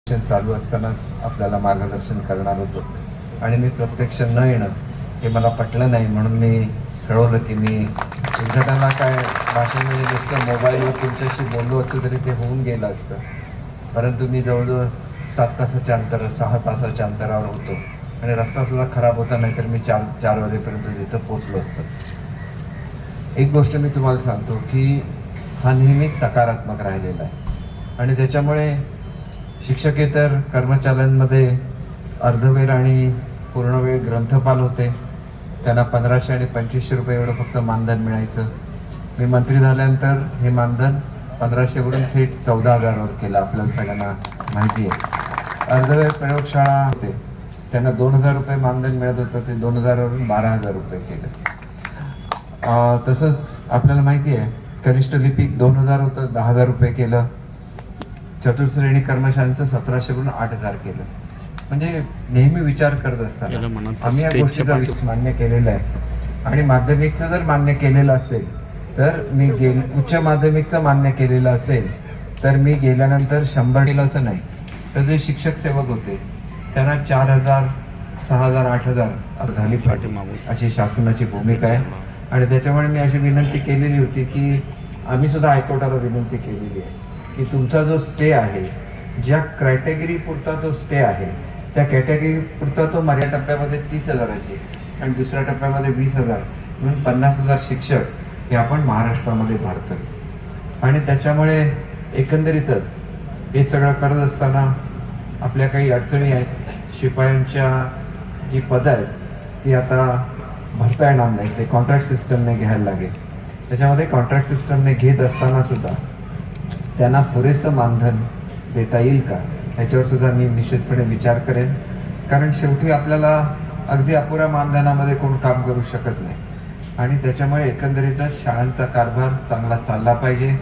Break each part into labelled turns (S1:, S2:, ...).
S1: चालू असतानाच आपल्याला मार्गदर्शन करणार होतो आणि मी प्रत्यक्ष न येणं हे मला पटलं नाही, म्हणून मी कळवलं की मी उद्घाटनाला काय भाषण नुसतं मोबाईलवर तुमच्याशी बोललो असतं तरी ते होऊन गेलं असतं, परंतु मी जवळजवळ 7 तासाच्या अंतर 6 तासाच्या अंतरावर होतो आणि रस्तासुद्धा खराब होता, नाही तर मी 4 वाजेपर्यंत तिथं पोचलो असतो. एक गोष्ट मी तुम्हाला सांगतो की हा नेहमीच सकारात्मक राहिलेला आहे आणि त्याच्यामुळे शिक्षकेतर कर्मचाऱ्यांमध्ये अर्धवेळ आणि पूर्णवेळ ग्रंथपाल होते. त्यांना 1500 आणि 2500 रुपये एवढं फक्त मानधन मिळायचं. मी मंत्री झाल्यानंतर हे मानधन 1500 वरून थेट 14,000 वर केलं. आपल्याला सगळ्यांना माहिती आहे. अर्धवेळ प्रयोगशाळा होते, त्यांना 2000 रुपये मानधन मिळत होतं, ते 2000 वरून 12,000 रुपये केलं. तसंच आपल्याला माहिती आहे कनिष्ठ लिपिक 2000 होतं, 10,000 रुपये केलं. चतुर्श्रेणी कर्मचाऱ्यांचं 1700 वरून 8000 केलं. म्हणजे नेहमी विचार करत असताना आम्ही या गोष्टीचा मान्य केलेला आहे आणि माध्यमिकचं जर मान्य केलेलं असेल तर मी उच्च माध्यमिकचं मान्य केलेलं असेल तर मी गेल्यानंतर 100 केलं असं नाही. तर जे शिक्षक सेवक होते त्यांना 4000, 6000, 8000 झाली पाहिजे अशी शासनाची भूमिका आहे आणि त्याच्यामुळे मी अशी विनंती केलेली होती की आम्ही सुद्धा हायकोर्टाला विनंती केलेली आहे की तुमचा जो स्टे आहे, ज्या कॅटेगरी पुरता तो स्टे आहे त्या कॅटेगरी पुरता तो मर्यादा टप्प्यामध्ये 30,000ची आणि दुसऱ्या टप्प्यामध्ये 20,000 म्हणून 50,000 शिक्षक हे आपण महाराष्ट्रामध्ये भरतोय आणि त्याच्यामुळे एकंदरीतच हे सगळं करत असताना आपल्या काही अडचणी आहेत. शिपायांच्या जी पदं आहेत ती आता भरता येणार नाही, ते कॉन्ट्रॅक्ट सिस्टमने घ्यायला लागेल. त्याच्यामध्ये कॉन्ट्रॅक्ट सिस्टमने घेत असताना सुद्धा त्यांना पुरेसं मानधन देता येईल का ह्याच्यावर सुद्धा मी निश्चितपणे विचार करेन, कारण शेवटी आपल्याला अगदी अपुऱ्या मानधनामध्ये कोण काम करू शकत नाही आणि त्याच्यामुळे एकंदरीतच शाळांचा कारभार चांगला चालला पाहिजे.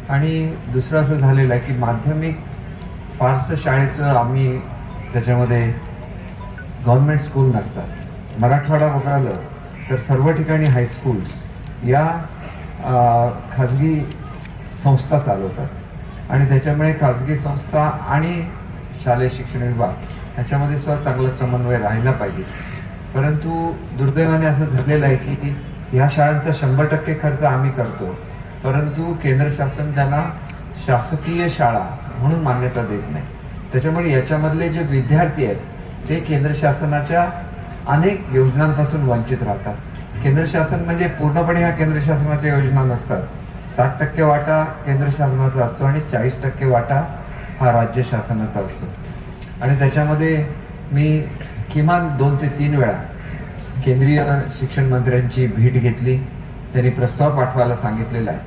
S1: आणि दुसरं असं झालेलं आहे की माध्यमिक फारसं शाळेचं आम्ही त्याच्यामध्ये गव्हर्नमेंट स्कूल नसतात. मराठवाडा बघायला तर सर्व ठिकाणी हायस्कूल्स या खाजगी संस्था चालवतात आणि त्याच्यामुळे खाजगी संस्था आणि शालेय शिक्षण विभाग ह्याच्यामध्ये सुद्धा चांगला समन्वय राहिला पाहिजे. परंतु दुर्दैवाने असं झालेलं आहे की ह्या शाळांचा 100% खर्च आम्ही करतो, परंतु केंद्र शासन त्यांना शासकीय शाळा म्हणून मान्यता देत नाही. त्याच्यामुळे याच्यामधले जे विद्यार्थी आहेत ते केंद्र शासनाच्या अनेक योजनांपासून वंचित राहतात. केंद्र शासन म्हणजे पूर्णपणे ह्या केंद्र शासनाच्या योजना नसतात. 60% वाटा केंद्र शासनाचा असतो आणि 40% वाटा हा राज्य शासनाचा असतो आणि त्याच्यामध्ये मी किमान 2 ते 3 वेळा केंद्रीय शिक्षण मंत्र्यांची भेट घेतली. त्यांनी प्रस्ताव पाठवायला सांगितलेला आहे.